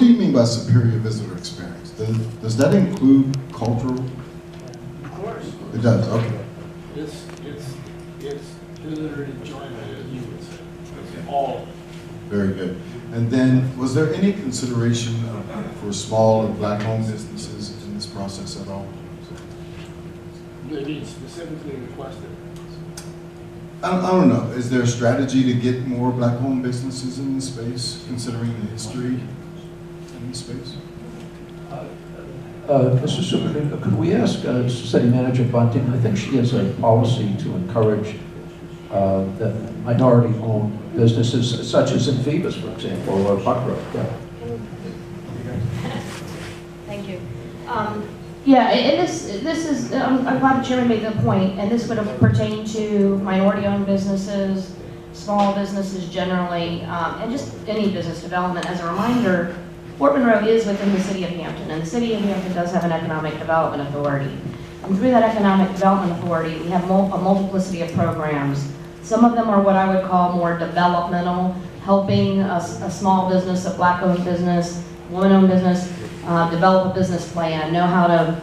do you mean by superior visitor experience? Does that include cultural? Of course. It does, okay. It's visitor enjoyment, as you would say. It's all. Very good. And then, was there any consideration for small and black-owned businesses in this process at all? Maybe specifically requested. I don't know. Is there a strategy to get more black-owned businesses in this space, considering the history in this space? Mr. Superintendent, could we ask City Manager Bunting? I think she has a policy to encourage the minority-owned businesses, such as in Phoebus, for example, or Buckrow. Yeah. Thank you. Yeah, and this is, I'm glad the chairman made the point, and this would pertain to minority-owned businesses, small businesses generally, and just any business development. As a reminder, Fort Monroe is within the city of Hampton, and the city of Hampton does have an economic development authority. And through that economic development authority, we have a multiplicity of programs. Some of them are what I would call more developmental, helping a small business, a black-owned business, woman-owned business, develop a business plan, know how to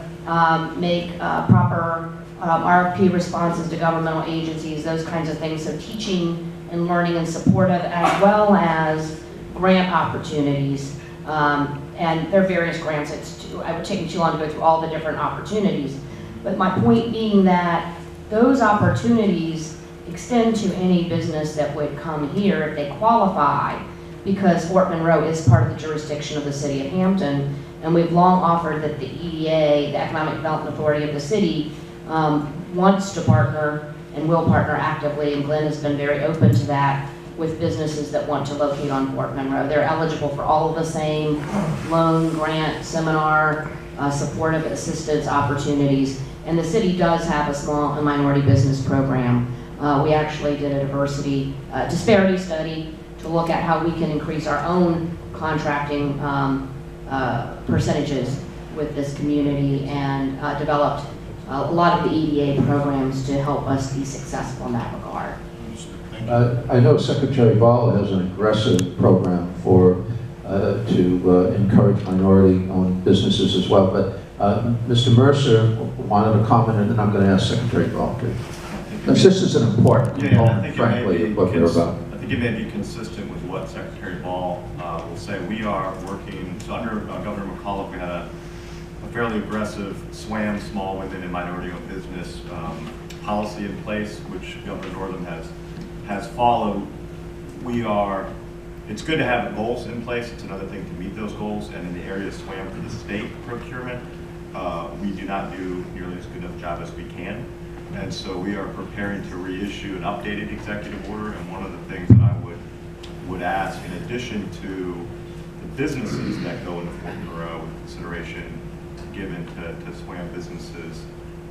make proper RFP responses to governmental agencies, those kinds of things. So teaching and learning and supportive, as well as grant opportunities. And there are various grants. I would take too long to go through all the different opportunities. But my point being that those opportunities extend to any business that would come here if they qualify, because Fort Monroe is part of the jurisdiction of the city of Hampton, and we've long offered that the EDA, the Economic Development Authority of the city, wants to partner and will partner actively, and Glenn has been very open to that with businesses that want to locate on Fort Monroe. They're eligible for all of the same loan, grant, seminar, supportive assistance opportunities, and the city does have a small and minority business program. We actually did a diversity disparity study to look at how we can increase our own contracting percentages with this community, and developed a lot of the EDA programs to help us be successful in that regard. I know Secretary Ball has an aggressive program to encourage minority-owned businesses as well, but Mr. Mercer wanted to comment, and then I'm going to ask Secretary Ball too. This is an important component, frankly, of what we're about. I think it may be consistent with what Secretary Ball will say. We are working, so under Governor McAuliffe, we had a fairly aggressive SWAM, small women and minority-owned business policy in place, which Governor Northam has followed. It's good to have goals in place. It's another thing to meet those goals. And in the area of SWAM for the state procurement, we do not do nearly as good of a job as we can. And so we are preparing to reissue an updated executive order. And one of the things that I would ask, in addition to the businesses that go into Fort Monroe, with consideration given to SWAM businesses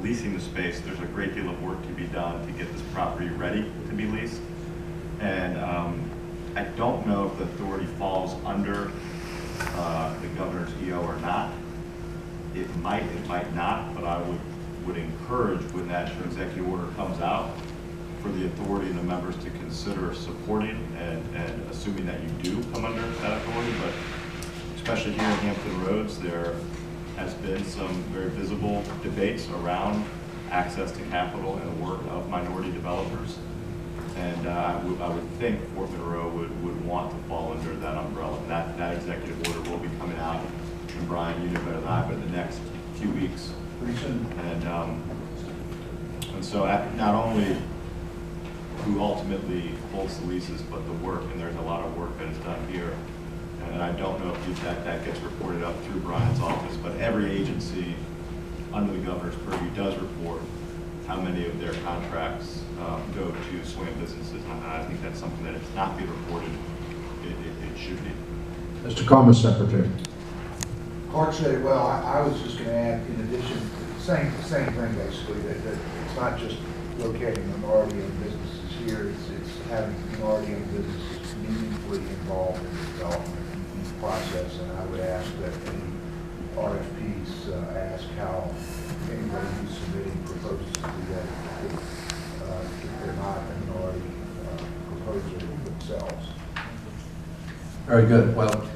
leasing the space, there's a great deal of work to be done to get this property ready to be leased. And I don't know if the authority falls under the governor's EO or not. It might not, but I would encourage, when that executive order comes out, for the authority and the members to consider supporting and assuming that you do come under that authority. But especially here in Hampton Roads, there has been some very visible debates around access to capital and the work of minority developers. And I would think Fort Monroe would want to fall under that umbrella. And that executive order will be coming out, and Brian, you know better than I, but in the next few weeks. And so not only who ultimately holds the leases, but the work, and there's a lot of work that is done here. And I don't know if that gets reported up through Brian's office, but every agency under the governor's purview does report how many of their contracts go to SWAM businesses. And I think that's something that it's not being reported, it should be. Mr. Commerce Secretary. Clark said it well. I was just going to add, in addition, the same thing basically, that it's not just locating minority-owned businesses here, it's having minority-owned businesses meaningfully involved in the development process. And I would ask that any RFPs ask how anybody who's submitting proposals to do that if they're not a minority proposer themselves. Very good. Well,